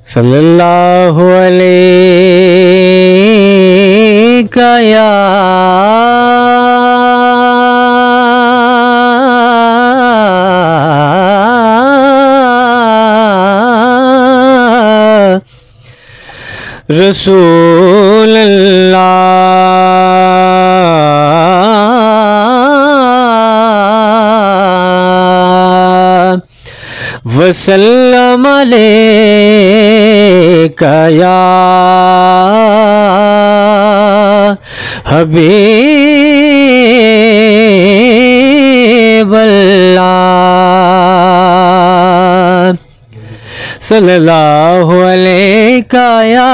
सल्लल्लाहु अलैका या रसूल अल्लाह वसल्लम अलैका या हबीब अल्लाह सल्लल्लाहु अलैका या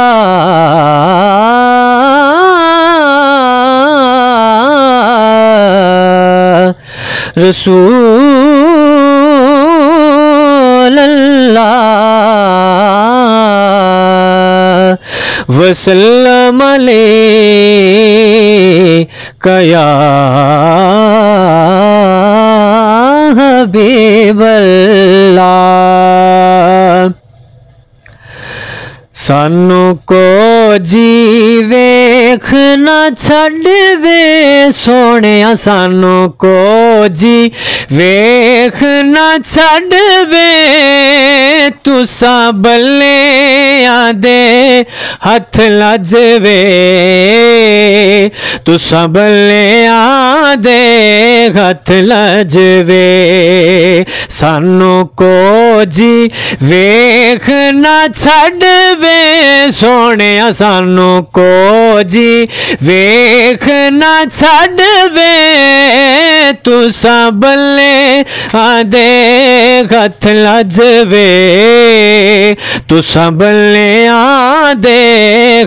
रसूल अल्लाह वसल्लम अलैका या हबीब अल्लाह। सानू को जी वेखना छड़वे सोनिया, सानू को जी वेखना छड़वे तुसा बल्ले आदे हथ लजवे, तुसा बल्ले आदे हथ लजवे। सानू को जी वेखना छड़वे सोनिया, सानू को जी वेखना छड़वे तुसा बल्ले आदे हथ लजवे, तुसा बल्ले आदे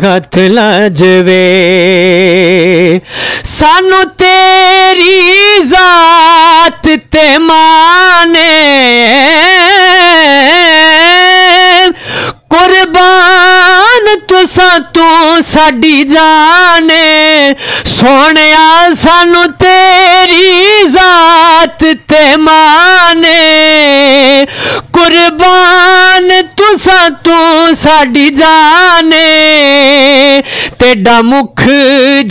हथ लजवे। सानू तेरी जात ते माने कुर्बान तुसा तू साडी जाने सोनिया, सानू तेरी जात ते माने कुर्बान तुसा तू साडी जाने। तेरा मुख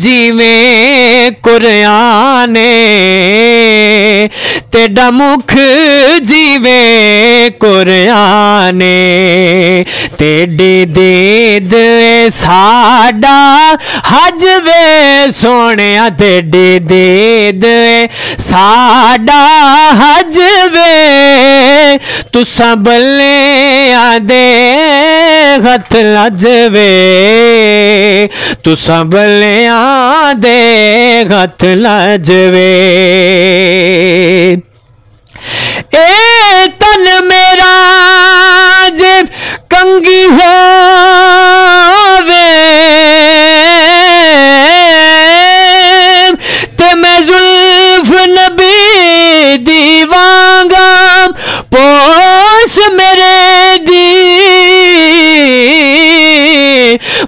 जिवें कुराने, तेरा मुख जिवें कुराने। तेरी दीद साडा हज वे सोनिया, तेरी दीद साडा हज वे तुसा बल्ले आदे हथ लजवे, तुसा बल्ले आदे हथ लजवे। ए तन मेरा जे कंगी होवे ते मैं जुल्फ नबी दीवांगा, पोस मेरे दी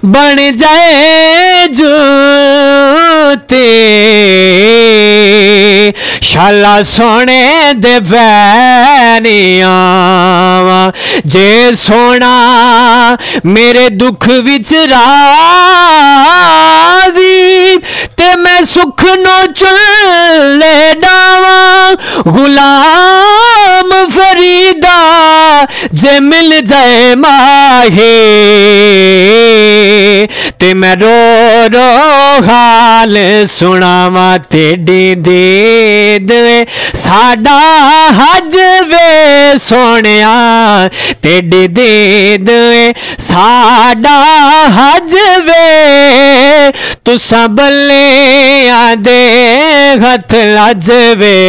बन जाए जूते। शाला सोने दे पैनिया जे सोना मेरे दुख विच रावी, ते मैं सुख नो चुले डावा गुलाम फरीदा जे मिल जाए माहे। ते मैं रो रो हाल सुनावा, तेरी दीद साडा हज वे सोनिया, तेरी दीद साडा हज वे तुसा बल्ले आदे हथ लजवे,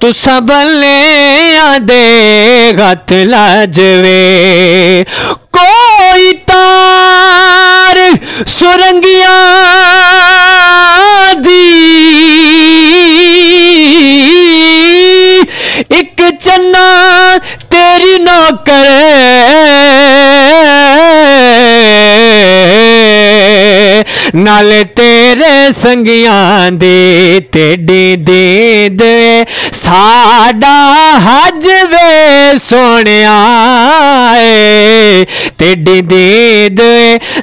तुसा बल्ले आदे हथ लजवे। कोई तार सुरंगिया दी एक चन्ना तेरी नौकर नाले तेरे संगियां दे तेडी दीद साडा हज वे सोनिया तेरी दीद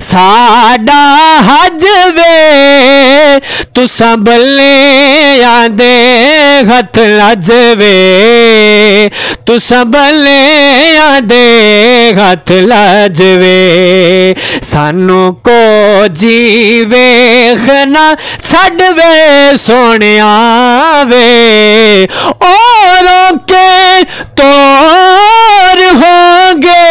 साडा हज वे तुसा बल्ले आंदे हथ लज वे तुसा बल्ले आंदे हथ लज वे सानू को जीवे ना छड़ वे सोनिया वे औरों के तोर होंगे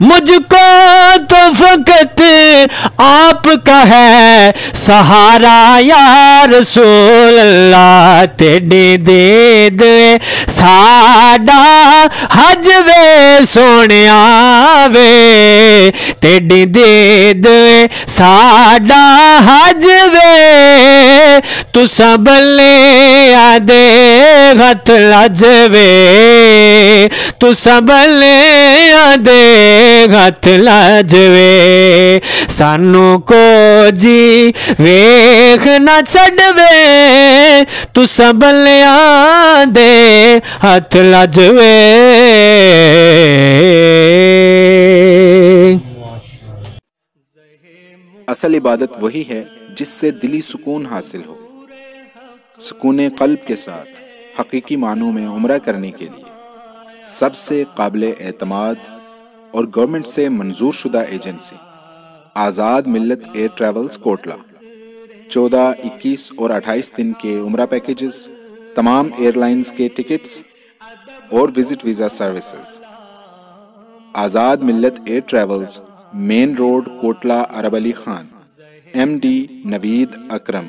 मुझको तो फकत आपका है सहारा या रसूल अल्लाह तेरी दीद साडा हज वे सोनिया वे तेरी दीद साडा हज वे तुसा बल्ले आदे हथ लज वे तुसा बल्ले आदे हथ लज वे सानू को जी वेख ना छड़ वे तुसा बल्ले आदे हथ लज वे। असल इबादत वही है जिससे दिली सुकून हासिल हो। सुकून कल्ब के साथ हकीकी मानों में उम्रा करने के लिए सबसे काबिल एतमाद और गवर्नमेंट से मंजूर शुदा एजेंसी आज़ाद मिल्लत एयर ट्रैवल्स कोटला 14, 21 और 28 दिन के उम्रा पैकेजेस, तमाम एयरलाइंस के टिकट्स और visit visa services. Azad Millat air travels, main road, Kotla, Arab Ali Khan, MD Naveed अकरम।